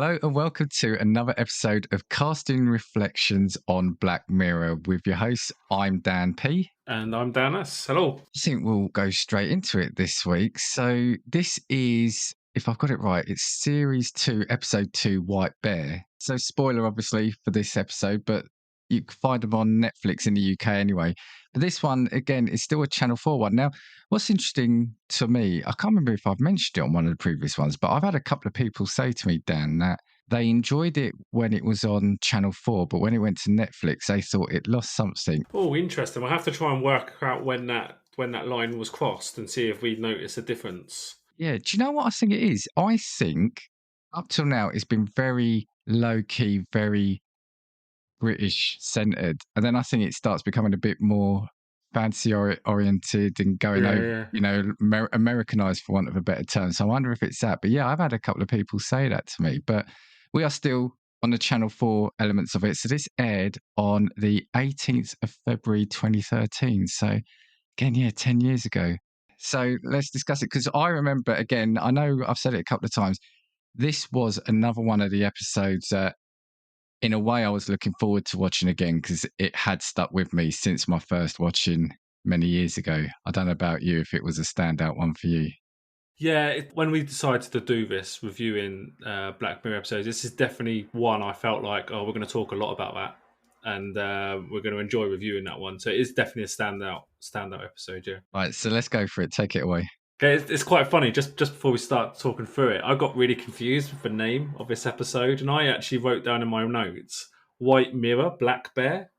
Hello and welcome to another episode of Casting Reflections on Black Mirror with your host. I'm Dan P. And I'm Dan S. Hello. I think we'll go straight into it this week. So this is, if I've got it right, it's Series 2, Episode 2, White Bear. So spoiler, obviously, for this episode, but you can find them on Netflix in the UK anyway. But this one, again, is still a Channel 4 one. Now, what's interesting to me, I can't remember if I've mentioned it on one of the previous ones, but I've had a couple of people say to me, Dan, that they enjoyed it when it was on Channel 4, but when it went to Netflix, they thought it lost something. Oh, interesting. We'll have to try and work out when that line was crossed and see if we notice a difference. Yeah, do you know what I think it is? I think up till now it's been very low key, very British centered, and then I think it starts becoming a bit more fancy oriented and going over, Americanized for want of a better term. So I wonder if it's that. But yeah, I've had a couple of people say that to me. But we are still on the Channel 4 elements of it. So this aired on the 18th of February 2013. So again, yeah, 10 years ago. So let's discuss it because I remember, again, I know I've said it a couple of times. This was another one of the episodes that, in a way, I was looking forward to watching again because it had stuck with me since my first watching many years ago. I don't know about you, if it was a standout one for you. Yeah, when we decided to do this, reviewing Black Mirror episodes, this is definitely one I felt like, we're going to talk a lot about that. And we're going to enjoy reviewing that one. So it is definitely a standout episode, yeah. Right, so let's go for it. Take it away. Okay, it's quite funny. Just before we start talking through it, I got really confused with the name of this episode, and I actually wrote down in my notes White Mirror, Black Bear.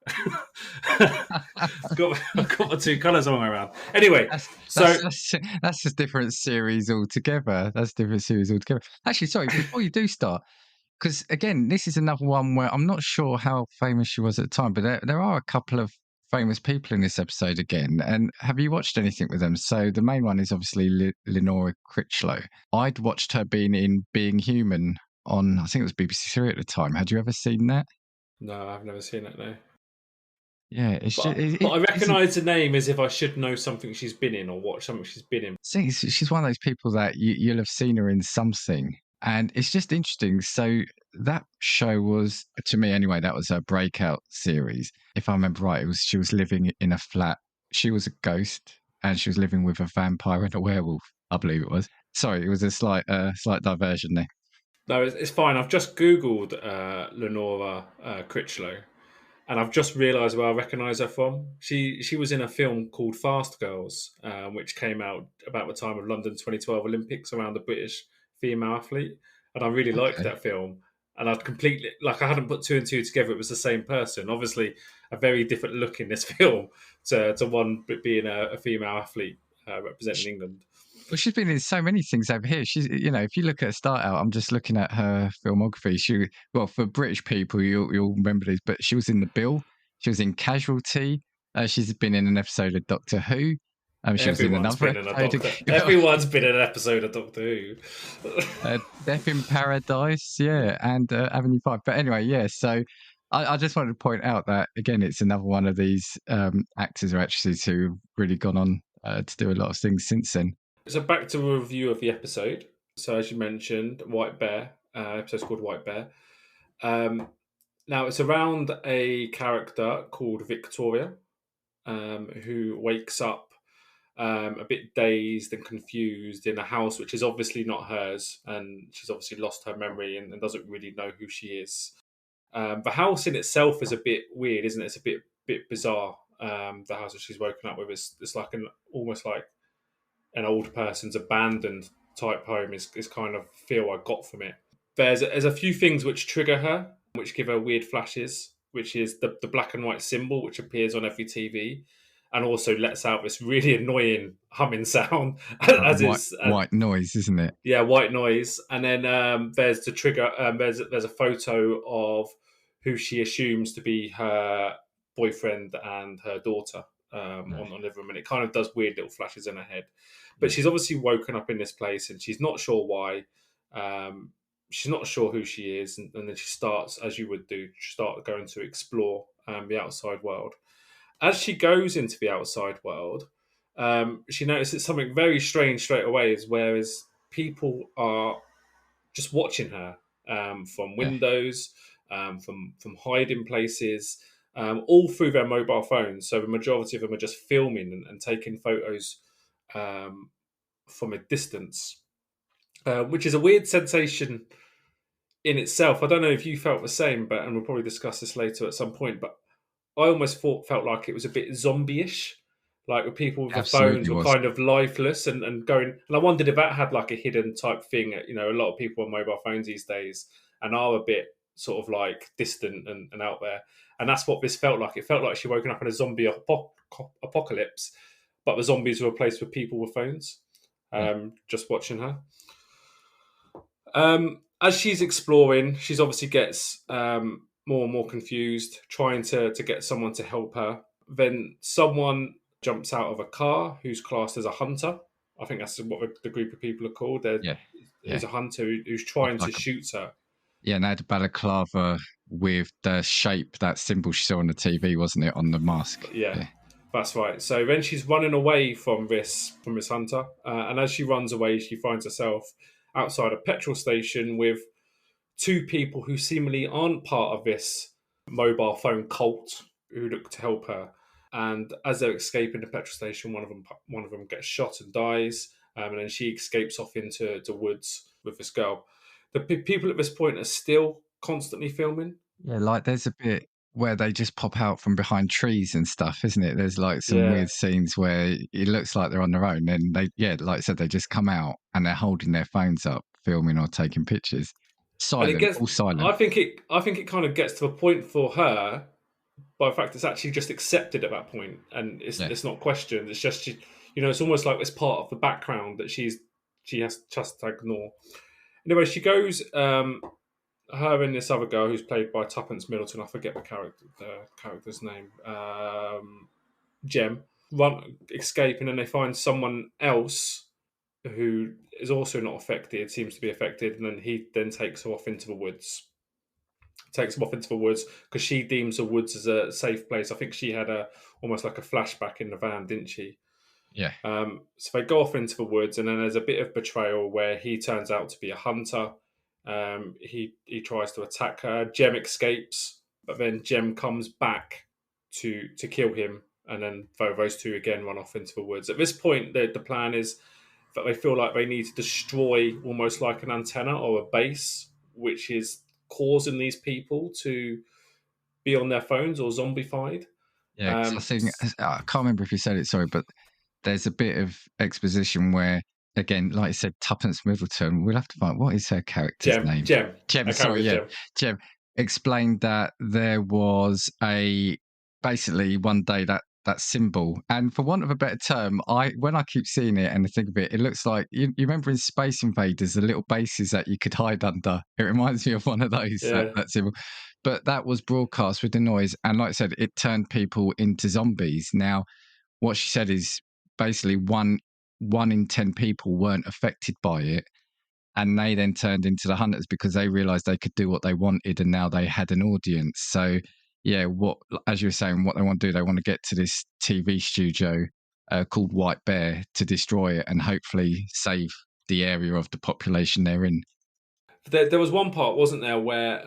I've got the two colours all around. Anyway, that's a different series altogether. Actually, sorry, before you do start, because again, this is another one where I'm not sure how famous she was at the time, but there are a couple of famous people in this episode again. And have you watched anything with them? So the main one is obviously Lenora Crichlow. I'd watched her being in Being Human on, I think it was BBC Three at the time. Had you ever seen that? No, I've never seen it, no. Yeah, but I recognise the name as if I should know something she's been in or watch something she's been in. See, she's one of those people that you'll have seen her in something. And it's just interesting. So that show was, to me anyway, that was her breakout series. If I remember right, she was living in a flat. She was a ghost and she was living with a vampire and a werewolf, I believe it was. Sorry, it was a slight diversion there. No, it's fine. I've just Googled Lenora Crichlow, and I've just realised where I recognise her from. She was in a film called Fast Girls, which came out about the time of London 2012 Olympics around the British female athlete, and I really liked that film. And I'd completely, I hadn't put two and two together. It was the same person. Obviously, a very different look in this film to one being a female athlete representing England. Well, she's been in so many things over here. She's, if you look at her start out, I'm just looking at her filmography. For British people, you'll remember this, but she was in The Bill. She was in Casualty. She's been in an episode of Doctor Who. She was in another episode. Everyone's been in an episode of Doctor Who. Death in Paradise, yeah, and Avenue 5. But anyway, yeah, so I just wanted to point out that, again, it's another one of these actors or actresses who've really gone on to do a lot of things since then. So back to a review of the episode. So as you mentioned, White Bear, episode's called White Bear. Now it's around a character called Victoria, who wakes up a bit dazed and confused in a house which is obviously not hers, and she's obviously lost her memory and doesn't really know who she is. The house in itself is a bit weird, isn't it? It's a bit bizarre. The house that she's woken up with is like almost like an old person's abandoned type home is kind of feel I got from it. There's a few things which trigger her, which give her weird flashes, which is the black and white symbol which appears on every TV and also lets out this really annoying humming sound. White noise, isn't it? Yeah, white noise. And then there's the trigger. There's a photo of who she assumes to be her boyfriend and her daughter on the living room, and it kind of does weird little flashes in her head. But she's obviously woken up in this place, and she's not sure why. She's not sure who she is, and then she starts, as you would do, start going to explore the outside world. As she goes into the outside world, she notices something very strange straight away, whereas people are just watching her. from Yeah. windows, from hiding places, all through their mobile phones. So the majority of them are just filming and taking photos from a distance, which is a weird sensation in itself. I don't know if you felt the same, but and we'll probably discuss this later at some point. But I almost felt like it was a bit zombie-ish, like with people with the phones Absolutely were was. kind of lifeless and going. And I wondered if that had like a hidden type thing. You know, a lot of people on mobile phones these days and are a bit sort of like distant and out there. And that's what this felt like. It felt like she woken up in a zombie apocalypse, but the zombies were replaced with people with phones, Yeah. just watching her. As she's exploring, she's obviously gets more and more confused, trying to get someone to help her. Then someone jumps out of a car who's classed as a hunter. I think that's what the group of people are called. There Yeah. is Yeah. a hunter who's Looked trying to like a, shoot her. yeah, and they had a balaclava with the shape, that symbol she saw on the TV, wasn't it, on the mask? Yeah, Yeah. that's right. So then she's running away from this hunter, and as she runs away, she finds herself outside a petrol station with two people who seemingly aren't part of this mobile phone cult who look to help her. And as they're escaping the petrol station, one of them gets shot and dies, and then she escapes off into the woods with this girl. The people at this point are still constantly filming. Yeah, like there's a bit where they just pop out from behind trees and stuff, isn't it? There's like some Yeah, weird scenes where it looks like they're on their own. Then they, yeah, like I said, they just come out and they're holding their phones up, filming or taking pictures. and it Silent, gets. all silent. I think it kind of gets to a point for her. By the fact, it's actually just accepted at that point, and Yeah, it's not questioned. It's just it's almost like it's part of the background that she has just to ignore. Anyway, she goes. Her and this other girl who's played by Tuppence Middleton. I forget the character's name. Jem run escape, and then they find someone else who is also not affected. Seems to be affected, and then he then takes her off into the woods. Takes them off into the woods because she deems the woods as a safe place. I think she had a almost like a flashback in the van, didn't she? yeah, So they go off into the woods, and then there's a bit of betrayal where he turns out to be a hunter. He tries to attack her. Jem escapes, but then Jem comes back to kill him, and then those two again run off into the woods. At this point, the plan is that they feel like they need to destroy almost like an antenna or a base, which is causing these people to be on their phones or zombified. yeah. Because I Um, think I can't remember if you said it. Sorry, but there's a bit of exposition where, again, like you said, Tuppence Middleton. We'll have to find what is her character's name. Jem, Jem. a Sorry, character yeah, Jem. Jem explained that there was a basically one day that symbol, and for want of a better term, when I keep seeing it and I think of it, it looks like you remember in Space Invaders the little bases that you could hide under. It reminds me of one of those Yeah, that symbol, but that was broadcast with the noise, and like I said, it turned people into zombies. Now what she said is basically one in 10 people weren't affected by it, and they then turned into the hunters because they realized they could do what they wanted, and now they had an audience. So yeah, what, as you were saying, what they want to do, they want to get to this TV studio called White Bear to destroy it and hopefully save the area of the population they're in. there was one part, wasn't there, where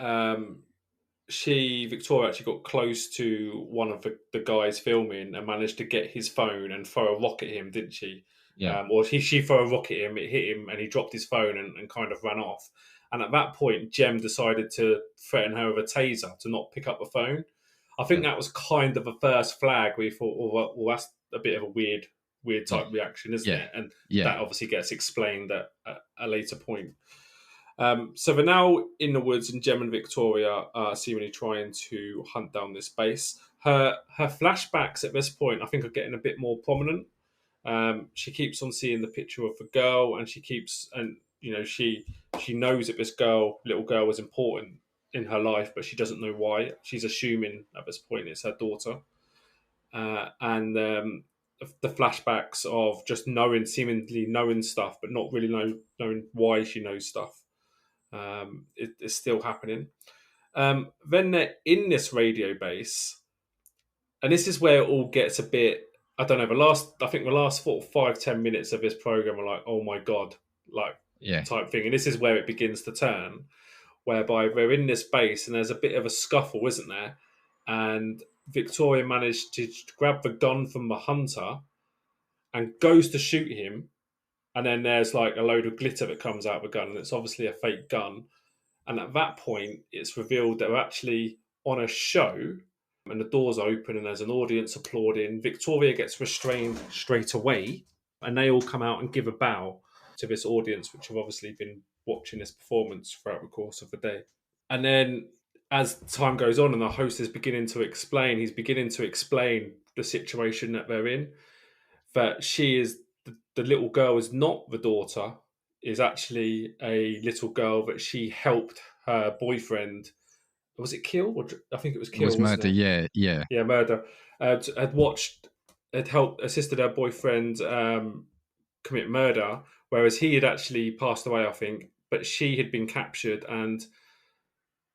Victoria actually got close to one of the guys filming and managed to get his phone and throw a rock at him, didn't she? Yeah, Or she threw a rock at him, it hit him, and he dropped his phone and kind of ran off. And at that point, Jem decided to threaten her with a taser to not pick up the phone. I yeah, think that was kind of a first flag where you thought, well, that's a bit of a weird yeah, type reaction, isn't yeah, it? And yeah, that obviously gets explained at a later point. So they're now in the woods, and Jem and Victoria are seemingly trying to hunt down this base. Her flashbacks at this point, I think, are getting a bit more prominent. She keeps on seeing the picture of the girl, and she knows that this little girl, is important in her life, but she doesn't know why. She's assuming at this point it's her daughter, and the flashbacks of just seemingly knowing stuff, but not really knowing why she knows stuff. It's still happening. Then they're in this radio base, and this is where it all gets a bit. I don't know. I think the last 5-10 minutes of this program are like, oh my god, like yeah, type thing, and this is where it begins to turn. whereby they're in this base and there's a bit of a scuffle, isn't there? And Victoria managed to grab the gun from the hunter and goes to shoot him. And then there's like a load of glitter that comes out of the gun, and it's obviously a fake gun. And at that point, it's revealed they're actually on a show, and the doors open, and there's an audience applauding. Victoria gets restrained straight away, and they all come out and give a bow to this audience, which have obviously been watching this performance throughout the course of the day. And then, as time goes on, and the host is beginning to explain, he's beginning to explain the situation that they're in. That she is the little girl is not the daughter, is actually a little girl that she helped her boyfriend. Was it kill? Or I think it was It kill, was wasn't murder. it? Yeah. Yeah, murder. Had helped, assisted her boyfriend commit murder, whereas he had actually passed away, I think. But she had been captured and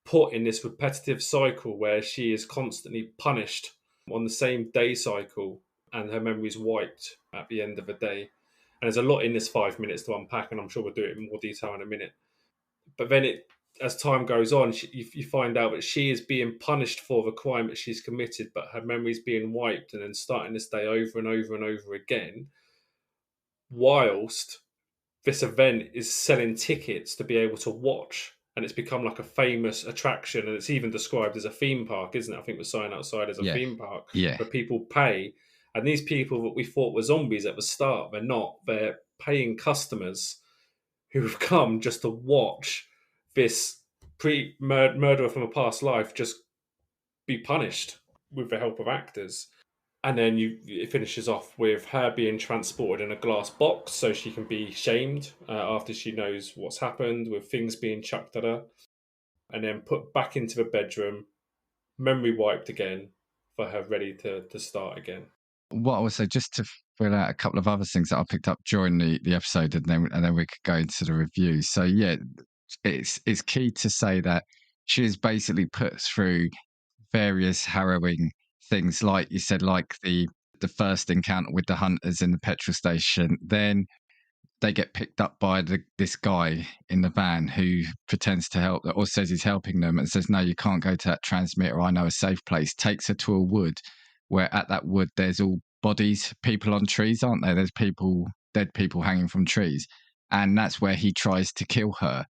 put in this repetitive cycle where she is constantly punished on the same day cycle, and her memory is wiped at the end of the day. And there's a lot in this 5 minutes to unpack, and I'm sure we'll do it in more detail in a minute. But then, as time goes on, you find out that she is being punished for the crime that she's committed, but her memory is being wiped, and then starting this day over and over and over again, whilst this event is selling tickets to be able to watch, and it's become like a famous attraction, and it's even described as a theme park, isn't it? I think the sign outside is a Yeah. theme park Yeah. where people pay, and these people that we thought were zombies at the start, they're not. They're paying customers who have come just to watch this murderer from a past life just be punished with the help of actors. And then it finishes off with her being transported in a glass box so she can be shamed after she knows what's happened, with things being chucked at her, and then put back into the bedroom, memory wiped again, for her ready to start again. What I would say, just to fill out a couple of other things that I picked up during the episode, and then we could go into the review. So yeah, it's key to say that she is basically put through various harrowing things, like you said, like the first encounter with the hunters in the petrol station. Then they get picked up by this guy in the van who pretends to help, or says he's helping them, and says, no, you can't go to that transmitter, I know a safe place. Takes her to a wood, where at that wood there's all bodies, people on trees, aren't there? There's dead people hanging from trees, and that's where he tries to kill her.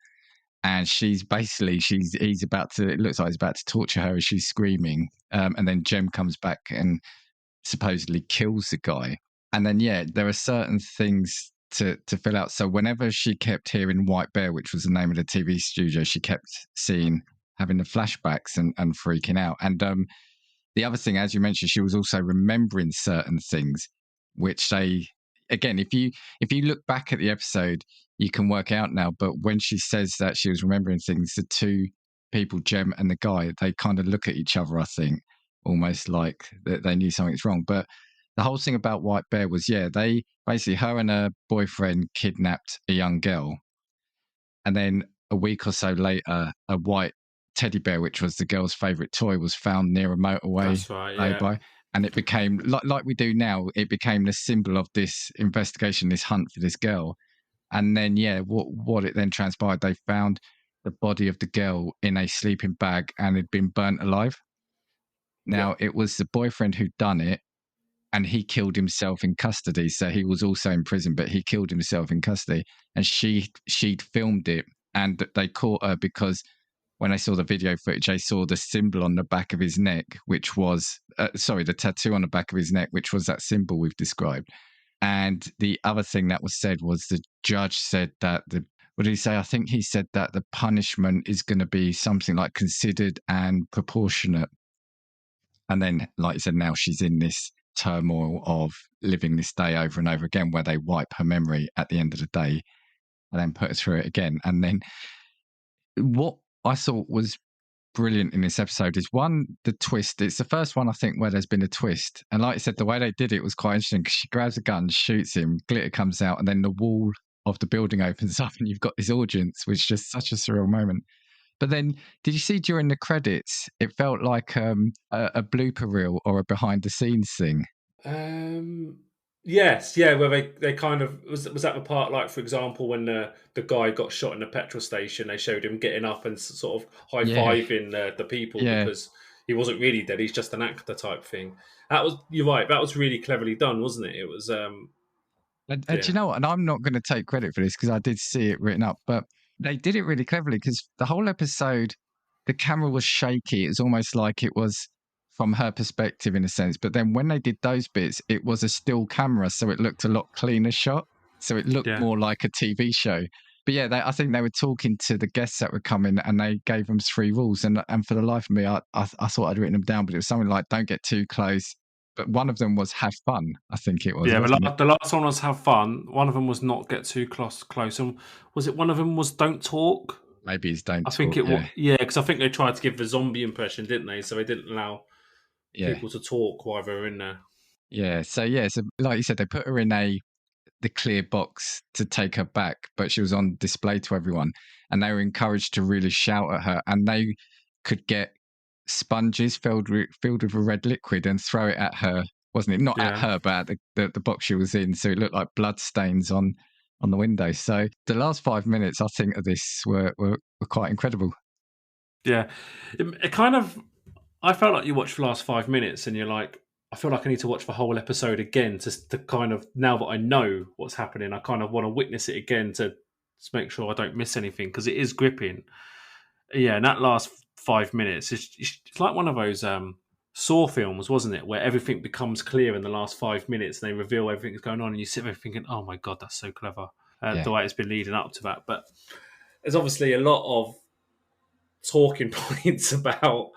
And he's about to, it looks like he's about to torture her as she's screaming, and then Jem comes back and supposedly kills the guy. And then yeah, there are certain things to fill out. So whenever she kept hearing White Bear, which was the name of the TV studio, she kept having the flashbacks and freaking out. And the other thing, as you mentioned, she was also remembering certain things, which again, if you look back at the episode, you can work out now. But when she says that she was remembering things, the two people, Jem and the guy, they kind of look at each other, I think, almost like they knew something's wrong. But the whole thing about White Bear was, yeah, they basically, her and her boyfriend kidnapped a young girl, and then a week or so later, a white teddy bear, which was the girl's favorite toy, was found near a motorway That's right, yeah. by, and it became like we do now. It became the symbol of this investigation, this hunt for this girl. And then, yeah, what it then transpired, they found the body of the girl in a sleeping bag and had been burnt alive. Now, it was the boyfriend who'd done it, and he killed himself in custody. So he was also in prison, but he killed himself in custody. And she'd filmed it, and they caught her because when they saw the video footage, they saw the symbol on the back of his neck, which was the tattoo on the back of his neck, which was that symbol we've described. And the other thing that was said was the judge said that what did he say? I think he said that the punishment is going to be something like considered and proportionate. And then, like you said, now she's in this turmoil of living this day over and over again, where they wipe her memory at the end of the day and then put her through it again. And then what I thought was brilliant in this episode is, one, the twist. It's the first one, I think, where there's been a twist. And like I said, the way they did it was quite interesting, because she grabs a gun, shoots him, glitter comes out, and then the wall of the building opens up and you've got this audience, which is just such a surreal moment. But then, did you see during the credits, it felt like a blooper reel or a behind the scenes thing? Yes, yeah, where they kind of was that the part, like, for example, when the guy got shot in the petrol station, they showed him getting up and sort of high Yeah, fiving the people yeah. because he wasn't really dead; he's just an actor type thing. That was You're right. That was really cleverly done, wasn't it? It was, And do yeah, you know what? And I'm not going to take credit for this because I did see it written up, but they did it really cleverly because the whole episode, the camera was shaky. It was almost like it was from her perspective in a sense. But then when they did those bits, it was a still camera. So it looked a lot cleaner shot. So it looked yeah, more like a TV show. But yeah, I think they were talking to the guests that were coming and they gave them three rules. And for the life of me, I thought I'd written them down, but it was something like don't get too close. But one of them was have fun, I think it was, yeah. wasn't it? The last one was have fun. One of them was not get too close, and was it one of them was don't talk? Maybe it's don't I think talk. it was, Yeah. yeah, because I think they tried to give the zombie impression, didn't they? So they didn't allow Yeah. people to talk while they were in there. Yeah. So like you said, they put her in the clear box to take her back, but she was on display to everyone. And they were encouraged to really shout at her. And they could get sponges filled with a red liquid and throw it at her, wasn't it? Not at Yeah. her, but at the box she was in. So it looked like blood stains on the window. So the last 5 minutes, I think, of this were quite incredible. Yeah, it kind of. I felt like you watched the last 5 minutes, and you're like, I feel like I need to watch the whole episode again to kind of, now that I know what's happening, I kind of want to witness it again to make sure I don't miss anything because it is gripping. Yeah, and that last 5 minutes, it's like one of those Saw films, wasn't it, where everything becomes clear in the last 5 minutes, and they reveal everything that's going on, and you sit there thinking, "Oh my god, that's so clever." Yeah. The way it's been leading up to that, but there's obviously a lot of talking points about,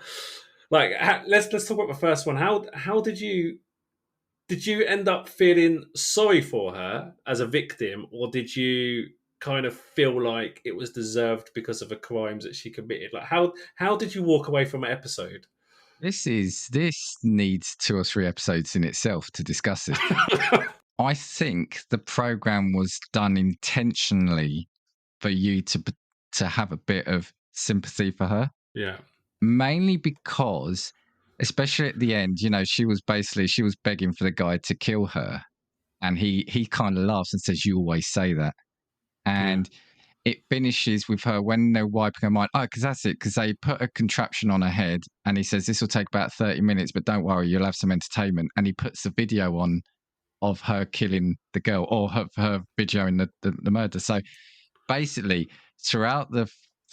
like, let's talk about the first one. How did you end up feeling sorry for her as a victim, or did you kind of feel like it was deserved because of the crimes that she committed? Like, how did you walk away from an episode? This needs two or three episodes in itself to discuss this. I think the program was done intentionally for you to have a bit of sympathy for her, Yeah, mainly because, especially at the end, she was begging for the guy to kill her, and he kind of laughs and says, "You always say that," yeah, and it finishes with her when they're wiping her mind. Oh, because that's it. Because they put a contraption on her head, and he says this will take about 30 minutes, but don't worry, you'll have some entertainment. And he puts the video on of her killing the girl, or her video in the murder. So basically, throughout the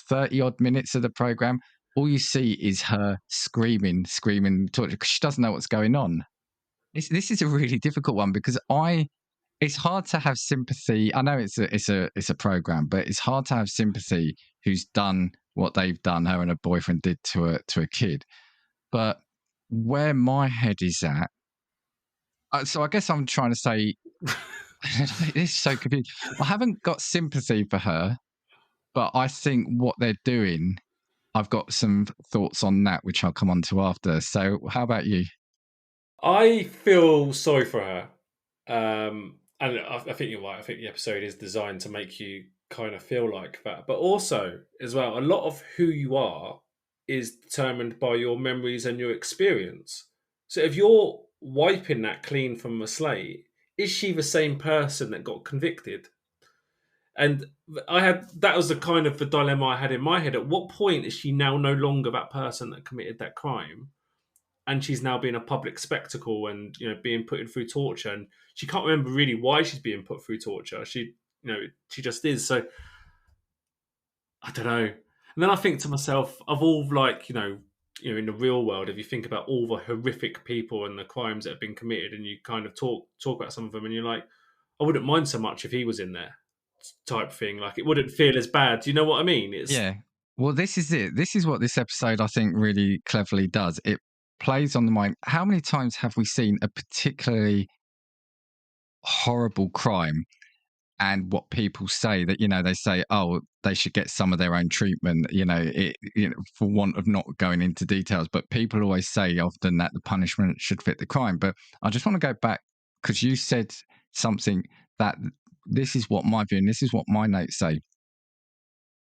30 odd minutes of the program, all you see is her screaming, because she doesn't know what's going on. This is a really difficult one because it's hard to have sympathy. I know it's a program, but it's hard to have sympathy who's done what they've done, her and her boyfriend did to a kid. But where my head is at, so I guess I'm trying to say this is so confusing. I haven't got sympathy for her, but I think what they're doing, I've got some thoughts on that, which I'll come on to after. So, how about you? I feel sorry for her. And I think you're right. I think the episode is designed to make you kind of feel like that. But also, as well, a lot of who you are is determined by your memories and your experience. So if you're wiping that clean from the slate, is she the same person that got convicted? And that was the kind of the dilemma I had in my head. At what point is she now no longer that person that committed that crime? And she's now being a public spectacle and, being put in through torture, and she can't remember really why she's being put through torture. She just is. So I don't know. And then I think to myself, of all, like, in the real world, if you think about all the horrific people and the crimes that have been committed, and you kind of talk about some of them, and you're like, I wouldn't mind so much if he was in there, type thing. Like, it wouldn't feel as bad. Do you know what I mean? It's Yeah. Well, this is it. This is what this episode, I think, really cleverly does. It plays on the mind. How many times have we seen a particularly horrible crime and what people say that, they say, oh, they should get some of their own treatment, for want of not going into details. But people always say often that the punishment should fit the crime. But I just want to go back because you said something that this is what my view and this is what my notes say.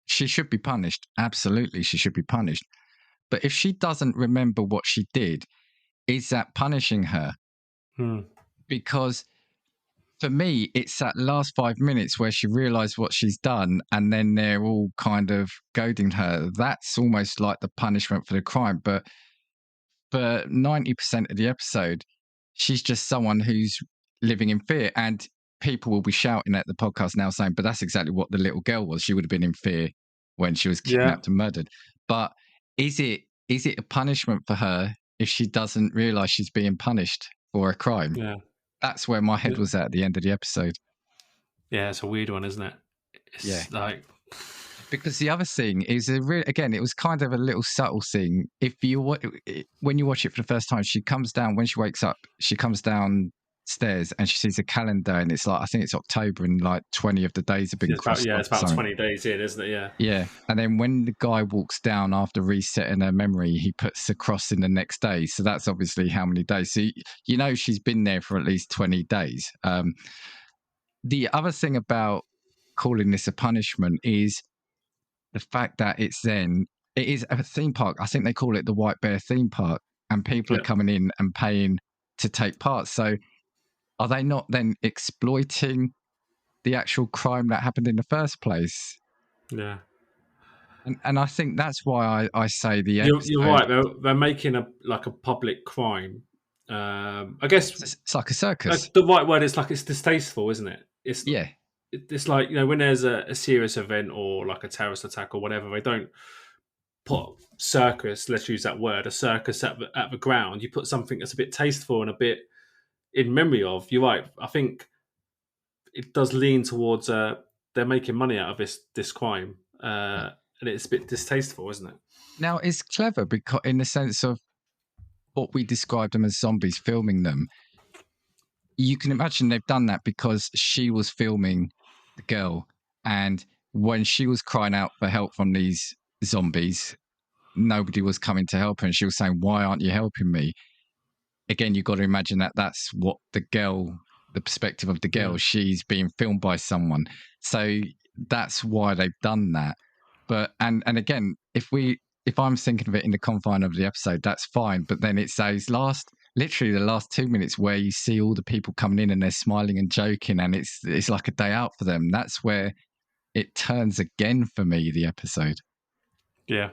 She should be punished. Absolutely, she should be punished. But if she doesn't remember what she did, is that punishing her? hmm, Because for me, it's that last 5 minutes where she realised what she's done, and then they're all kind of goading her. That's almost like the punishment for the crime. But for 90% of the episode, she's just someone who's living in fear. And people will be shouting at the podcast now saying, but that's exactly what the little girl was. She would have been in fear when she was Yeah, kidnapped and murdered. But is it a punishment for her if she doesn't realize she's being punished for a crime? yeah, That's where my head yeah. was at the end of the episode. Yeah, it's a weird one, isn't it? Yeah. It's like, Because the other thing is again, it was kind of a little subtle thing. If you when you watch it for the first time, she comes down when she wakes up. She comes downstairs and she sees a calendar, and it's like I think it's October, and like 20 of the days have been crossed off. it's about Something. 20 days in, isn't it? Yeah, Yeah, and then when the guy walks down after resetting her memory, he puts a cross in the next day. So that's obviously how many days. So you know she's been there for at least 20 days. The other thing about calling this a punishment is the fact that it is a theme park. I think they call it the White Bear theme park, and people are yeah, coming in and paying to take part. So are they not then exploiting the actual crime that happened in the first place? yeah. And I think that's why I say the You're episode, right. They're making a public crime. I guess it's like a circus. the right word is like it's distasteful, isn't it? Yeah, It's like, when there's a serious event or like a terrorist attack or whatever, they don't put circus. Let's use that word, a circus at the ground. You put something that's a bit tasteful and a bit in memory of. You're right. I think it does lean towards they're making money out of this crime, yeah. and it's a bit distasteful, isn't it? Now it's clever because in the sense of what we described them as zombies filming them, you can imagine they've done that because she was filming the girl, and when she was crying out for help from these zombies, nobody was coming to help her, and she was saying, "Why aren't you helping me?" Again, you've got to imagine that that's what the perspective of the girl, Yeah, she's being filmed by someone, so that's why they've done that. But and again, if I'm thinking of it in the confine of the episode, that's fine. But then it's those literally the last 2 minutes where you see all the people coming in and they're smiling and joking, and it's like a day out for them. That's where it turns again for me. The episode. yeah.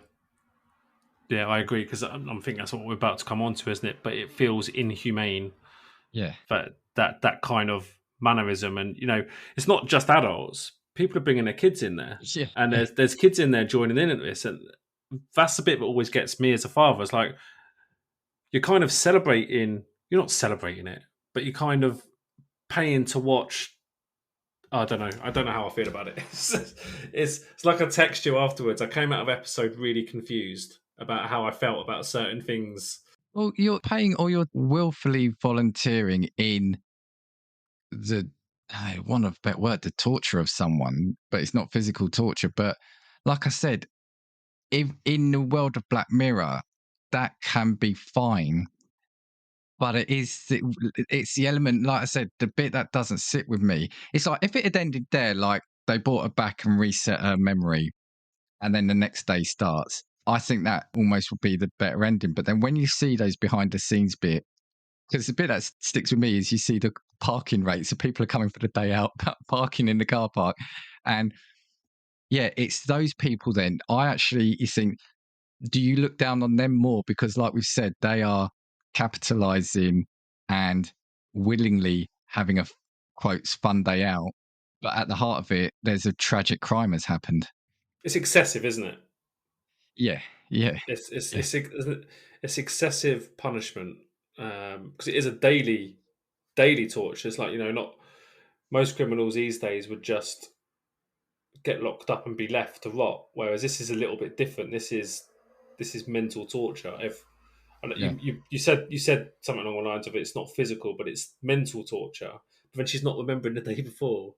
Yeah, I agree because I'm thinking that's what we're about to come on to, isn't it? But it feels inhumane Yeah, that kind of mannerism, and it's not just adults. People are bringing their kids in there, yeah, and yeah, there's kids in there joining in at this, and that's the bit that always gets me as a father. It's like you're kind of celebrating. You're not celebrating it, but you're kind of paying to watch. I don't know. I don't know how I feel about it. It's like I text you afterwards. I came out of episode really confused about how I felt about certain things. Well, you're paying or you're willfully volunteering in the one of better word, the torture of someone, but it's not physical torture. But like I said, if in the world of Black Mirror, that can be fine. But it's the element, like I said, the bit that doesn't sit with me. It's like if it had ended there, like they brought her back and reset her memory, and then the next day starts. I think that almost would be the better ending. But then when you see those behind the scenes bit, because the bit that sticks with me is you see the parking rates. So people are coming for the day out, parking in the car park, and yeah, it's those people. Then you think, do you look down on them more because, like we've said, they are capitalizing and willingly having a quotes fun day out, but at the heart of it, there's a tragic crime has happened. It's excessive, isn't it? Yeah, yeah, It's it's yeah, it's, it's excessive punishment because it is a daily torture. It's like not most criminals these days would just get locked up and be left to rot, whereas this is a little bit different. This is mental torture. If and yeah. you said something along the lines of it's not physical, but it's mental torture. But then she's not remembering the day before,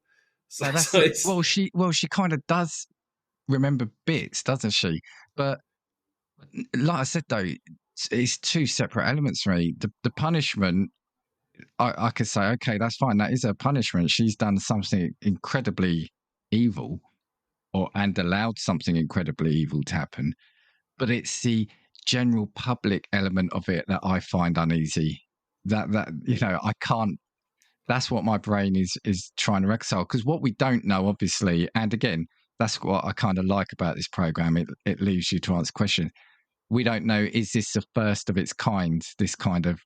so, Well, that's so it. it's She kind of does remember bits, doesn't she? But like I said, though, it's two separate elements for me. The punishment, I could say, okay, that's fine. That is a punishment. She's done something incredibly evil, and allowed something incredibly evil to happen. But it's the general public element of it that I find uneasy. That I can't. That's what my brain is trying to reconcile. Because what we don't know, obviously, and again, that's what I kind of like about this program. It leaves you to answer questions. We don't know, is this the first of its kind, this kind of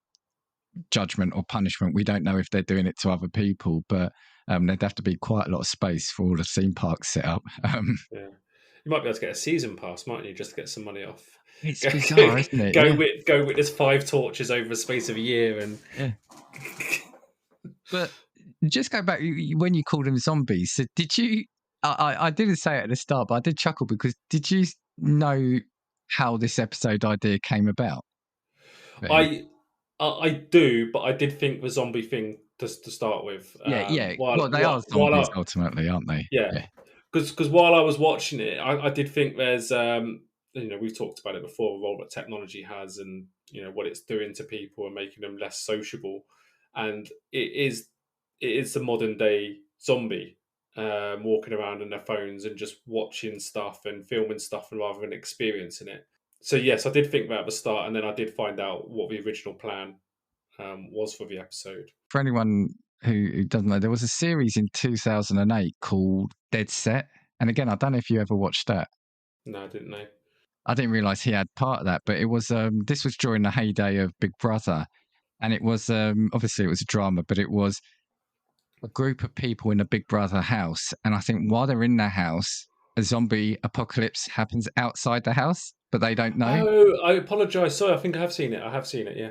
judgment or punishment? We don't know if they're doing it to other people, but there'd have to be quite a lot of space for all the theme parks set up. Yeah. You might be able to get a season pass, mightn't you, just to get some money off? It's Go, bizarre, isn't it? Yeah, go witness 5 torches over a space of a year, and yeah. But just go back when you called them zombies. So did you? I didn't say it at the start, but I did chuckle because did you know how this episode idea came about? Really? I I do, but I did think the zombie thing to start with. Yeah, yeah. Well, they are While zombies I ultimately, aren't they? Yeah, Yeah. because while I was watching it, I did think there's we've talked about it before, the role that technology has, and what it's doing to people and making them less sociable, and it is the modern day zombie, walking around on their phones and just watching stuff and filming stuff rather than experiencing it. So yes, I did think that at the start, and then I did find out what the original plan was for the episode. For anyone who doesn't know, there was a series in 2008 called Dead Set, and again, I don't know if you ever watched that. No, I didn't know. I didn't realize he had part of that, but it was this was during the heyday of Big Brother, and it was obviously it was a drama, but it was a group of people in a Big Brother house, and I think while they're in their house, a zombie apocalypse happens outside the house, but they don't know. Oh, I apologise. Sorry, I think I have seen it. I have seen it. Yeah.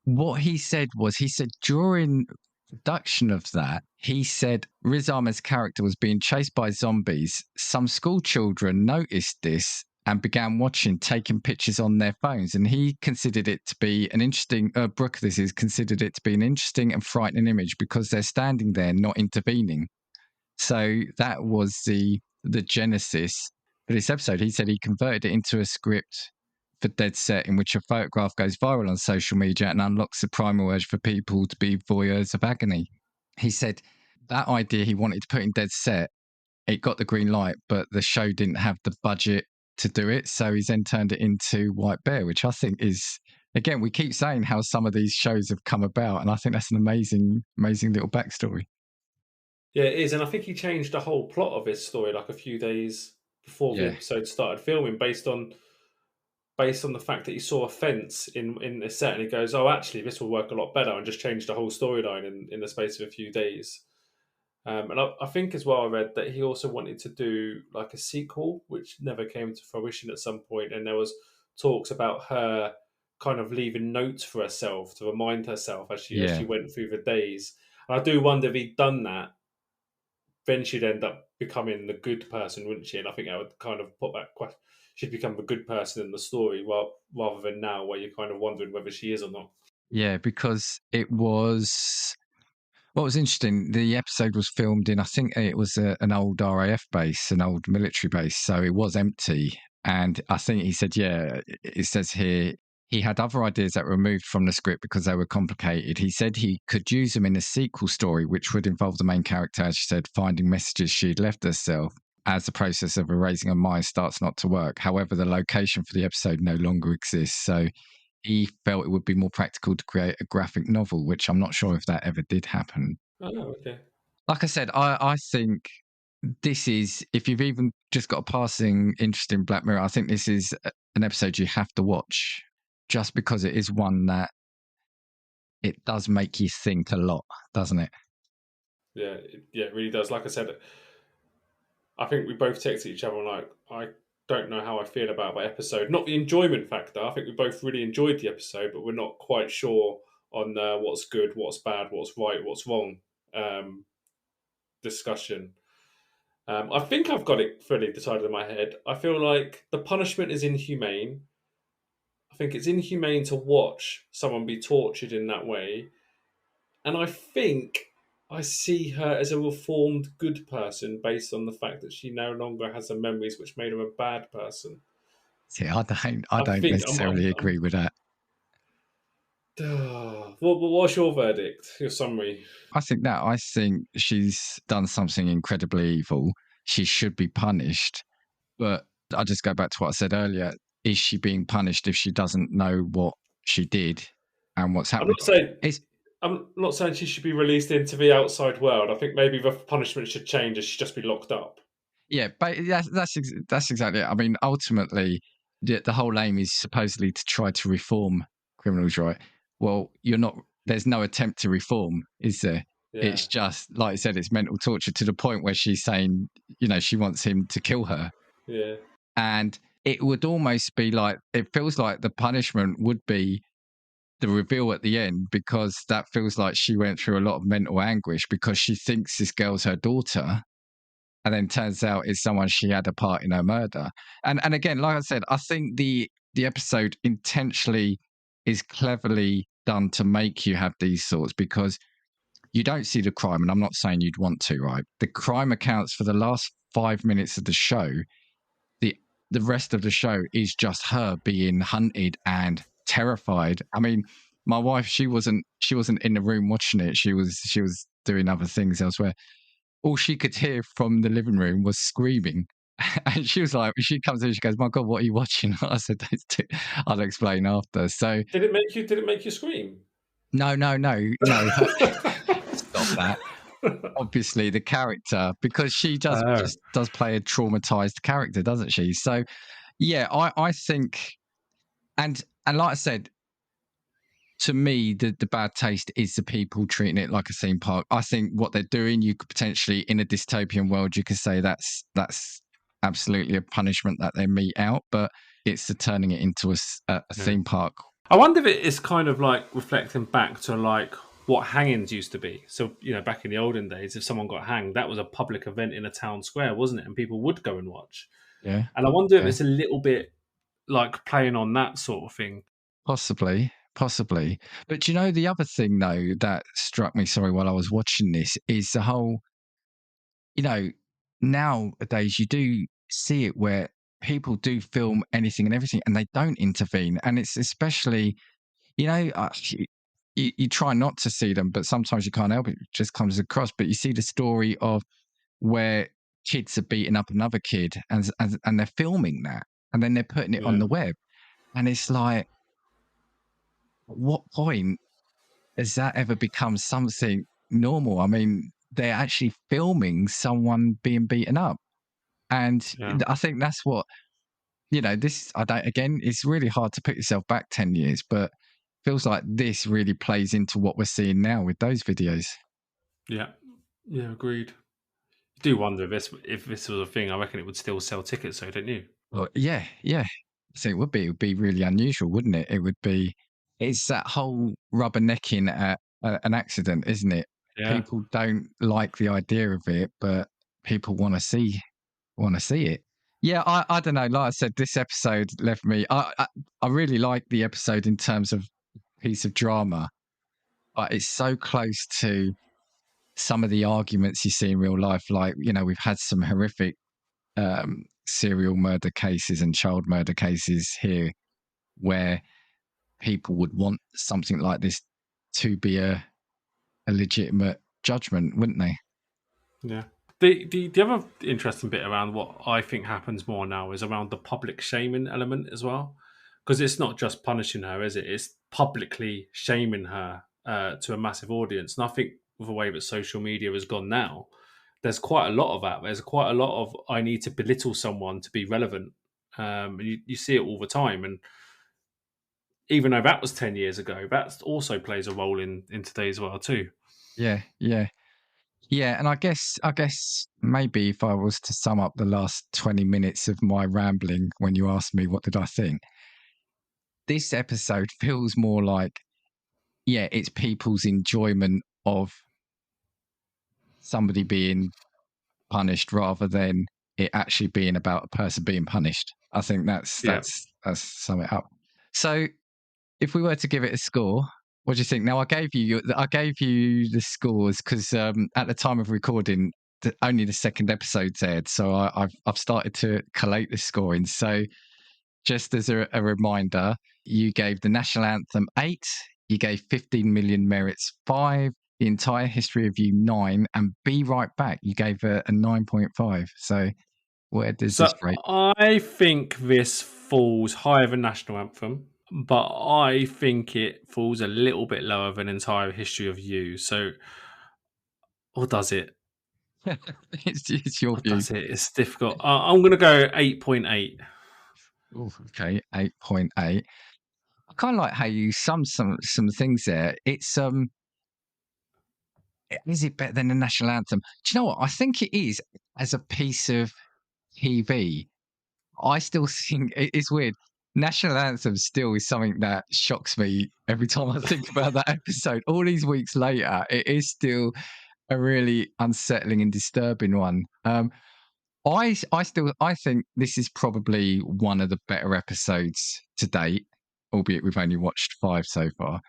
What he said was, he said during production of that, he said Riz Ahmed's character was being chased by zombies. Some school children noticed this and began watching, taking pictures on their phones. And he considered it to be an interesting, Brooke, this is considered it to be an interesting and frightening image because they're standing there not intervening. So that was the genesis for this episode. He said he converted it into a script for Dead Set in which a photograph goes viral on social media and unlocks the primal urge for people to be voyeurs of agony. He said that idea he wanted to put in Dead Set, it got the green light, but the show didn't have the budget to do it. So he's then turned it into White Bear, which I think is, again, we keep saying how some of these shows have come about. And I think that's an amazing, amazing little backstory. Yeah, it is, and I think he changed the whole plot of his story like a few days before the Yeah. episode started filming, based on the fact that he saw a fence in the set, and he goes, "Oh, actually, this will work a lot better," and just changed the whole storyline in the space of a few days. And I think as well, I read that he also wanted to do like a sequel, which never came to fruition at some point, and there was talks about her kind of leaving notes for herself to remind herself as she Yeah. went through the days. And I do wonder if he'd done that, then she'd end up becoming the good person, wouldn't she? And I think that would kind of put that question. She'd become the good person in the story, rather than now, where you're kind of wondering whether she is or not. Yeah, because it was what was interesting. The episode was filmed in, I think it was an old RAF base, an old military base, so it was empty. And I think he said, yeah, it says here he had other ideas that were removed from the script because they were complicated. He said he could use them in a sequel story, which would involve the main character, as she said, finding messages she'd left herself as the process of erasing her mind starts not to work. However, the location for the episode no longer exists. So he felt it would be more practical to create a graphic novel, which I'm not sure if that ever did happen. Oh, okay. Like I said, I think this is, if you've even just got a passing interest in Black Mirror, I think this is an episode you have to watch just because it is one that it does make you think a lot, doesn't it? Yeah, it really does. Like I said, I think we both texted each other and like, I don't know how I feel about that episode. Not the enjoyment factor. I think we both really enjoyed the episode, but we're not quite sure on what's good, what's bad, what's right, what's wrong. Discussion. I think I've got it fully decided in my head. I feel like the punishment is inhumane. I think it's inhumane to watch someone be tortured in that way. And I think I see her as a reformed good person based on the fact that she no longer has the memories which made her a bad person. See, I I don't think necessarily agree with that. What's your verdict? Your summary? I think she's done something incredibly evil. She should be punished. But I just go back to what I said earlier. Is she being punished if she doesn't know what she did and what's I'm happening? not saying It's I'm not saying she should be released into the outside world. I think maybe the punishment should change, and she just be locked up. Yeah, but that's exactly it. I mean, ultimately, the whole aim is supposedly to try to reform criminals, right? Well, you're not. There's no attempt to reform, is there? Yeah, It's just like I said, it's mental torture to the point where she's saying, she wants him to kill her, yeah, and it would almost be like it feels like the punishment would be the reveal at the end because that feels like she went through a lot of mental anguish because she thinks this girl's her daughter and then turns out it's someone she had a part in her murder. And again, like I said, I think the episode intentionally is cleverly done to make you have these thoughts because you don't see the crime, and I'm not saying you'd want to, right? The crime accounts for the last 5 minutes of the show. The the rest of the show is just her being hunted and terrified. I mean, my wife, she wasn't in the room watching it. She was doing other things elsewhere. All she could hear from the living room was screaming. And she was like, she comes in, she goes, "My God, what are you watching?" I said, "I'll explain after." So, did it make you? Did it make you scream? no, no, no, no. Stop that. Obviously, the character, because she does Oh, just does play a traumatized character, doesn't she? So, yeah, I think, and like I said, to me, the bad taste is the people treating it like a theme park. I think what they're doing, you could potentially, in a dystopian world, you could say that's absolutely a punishment that they mete out, but it's the turning it into a yeah. theme park. I wonder if it is kind of like reflecting back to like what hangings used to be. So, back in the olden days, if someone got hanged, that was a public event in a town square, wasn't it? And people would go and watch. Yeah, And I wonder if yeah, it's a little bit like playing on that sort of thing. possibly, possibly. But you know, the other thing though that struck me, sorry, while I was watching this, is the whole, you know, nowadays you do see it where people do film anything and everything, and they don't intervene, and it's especially you try not to see them, but sometimes you can't help it. It just comes across. But you see the story of where kids are beating up another kid, and they're filming that, and then they're putting it on Yeah. the web, and it's like, at what point has that ever become something normal? I mean, they're actually filming someone being beaten up, and Yeah. I think that's what this, I don't, again, it's really hard to put yourself back 10 years, but feels like this really plays into what we're seeing now with those videos. Yeah. Yeah. Agreed. You do wonder if this was a thing. I reckon it would still sell tickets, though, don't you? Well, yeah, yeah. I think it would be really unusual, wouldn't it? It's that whole rubbernecking at an accident, isn't it? Yeah. People don't like the idea of it, but people want to see it. Yeah, I don't know. Like I said, this episode left me. I really like the episode in terms of piece of drama, but it's so close to some of the arguments you see in real life. Like, we've had some horrific serial murder cases and child murder cases here where people would want something like this to be a legitimate judgment, wouldn't they? Yeah. The other interesting bit around what I think happens more now is around the public shaming element as well, because it's not just punishing her, is it? It's publicly shaming her to a massive audience, and I think with the way that social media has gone now, there's quite a lot of that. There's quite a lot of I need to belittle someone to be relevant. And you see it all the time, and even though that was 10 years ago, that also plays a role in today's world too. Yeah, yeah. Yeah, and I guess maybe if I was to sum up the last 20 minutes of my rambling when you asked me what did I think, this episode feels more like, yeah, it's people's enjoyment of somebody being punished rather than it actually being about a person being punished. I think that's Yeah. that's sum it up. So if we were to give it a score, what do you think? Now I gave you the scores because at the time of recording, only the second episode's aired, so I've started to collate the scoring. So just as a reminder, you gave the national anthem 8, you gave 15 million merits 5, the entire history of you 9, and Be Right Back you gave a 9.5. So where does this So rate? I think this falls higher than national anthem. but I think it falls a little bit lower than Entire History of You. So, or does it? It's your Or view. does it? It's difficult. I'm going to go 8.8. Ooh, okay, 8.8. I kind of like how you sum some things there. It's is it better than the national anthem? Do you know what? I think it is as a piece of TV. I still think it's weird. National anthem still is something that shocks me every time I think about that episode. All these weeks later, it is still a really unsettling and disturbing one. I think this is probably one of the better episodes to date, albeit we've only watched 5 so far.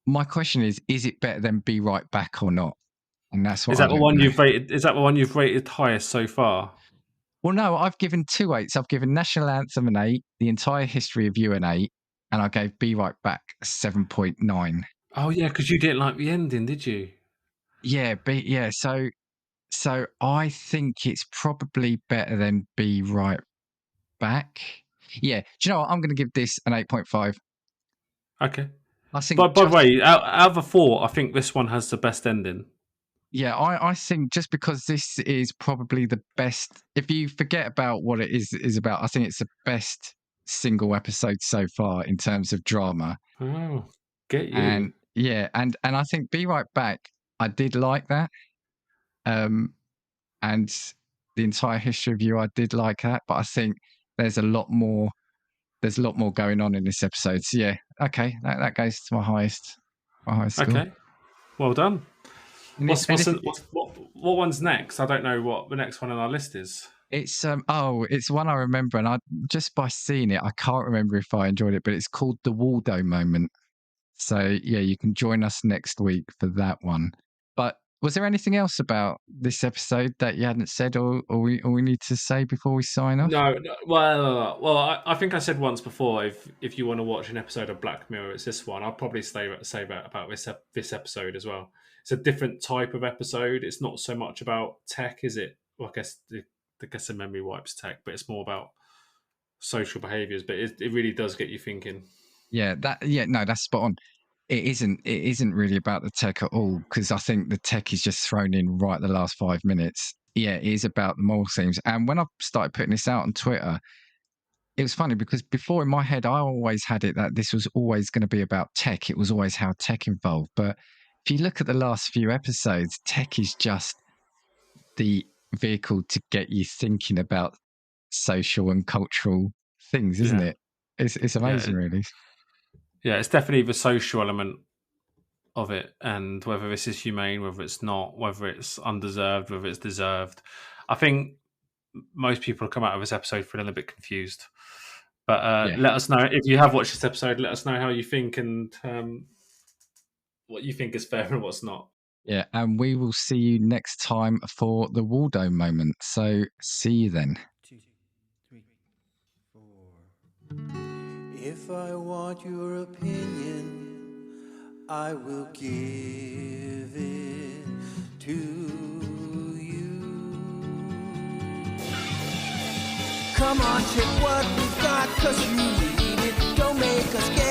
My question is it better than Be Right Back or not? And that's what Is I that the don't one know. you've rated? Is that the one you've rated highest so far? Well, no, I've given 2 8s. I've given National Anthem an 8, The Entire History of You an 8, and I gave Be Right Back a 7.9. Oh yeah, because you didn't like the ending, did you? Yeah, so I think it's probably better than Be Right Back. Yeah. Do you know what? I'm going to give this an 8.5. Okay. I think But by the just way, out of the 4, I think this one has the best ending. yeah, I think just because this is probably the best. If you forget about what it is about, I think it's the best single episode so far in terms of drama. Oh, get you. And yeah, and I think Be Right Back, I did like that. Um, and the entire history of you, I did like that. But I think there's a lot more. There's a lot more going on in this episode. So yeah, okay, that goes to my highest score. Okay. Well done. Anything, What one's next? I don't know what the next one on our list is. it's one I remember, and I just by seeing it, I can't remember if I enjoyed it, but it's called the Waldo moment. So yeah, you can join us next week for that one. But was there anything else about this episode that you hadn't said, or we need to say before we sign off? No, well, I think I said once before. If you want to watch an episode of Black Mirror, it's this one. I'll probably say that about this episode as well. It's a different type of episode. It's not so much about tech, is it? Well, I guess the memory wipes tech, but it's more about social behaviors. But it really does get you thinking. No, that's spot on. It isn't really about the tech at all, because I think the tech is just thrown in right at the last 5 minutes. Yeah, it is about the moral themes. And when I started putting this out on Twitter, it was funny because before in my head, I always had it that this was always going to be about tech. It was always how tech involved. But if you look at the last few episodes, tech is just the vehicle to get you thinking about social and cultural things, isn't Yeah, it? It's yeah, amazing, really. yeah. It's definitely the social element of it, and whether this is humane, whether it's not, whether it's undeserved, whether it's deserved. I think most people come out of this episode feeling a bit confused. But Yeah. let us know if you have watched this episode. Let us know how you think and what you think is fair and what's not. Yeah, and we will see you next time for the Waldo moment. So see you then. 2, 3, 4. If I want your opinion, I will give it to you. Come on, check what we've got, 'cause you need it. Don't make us get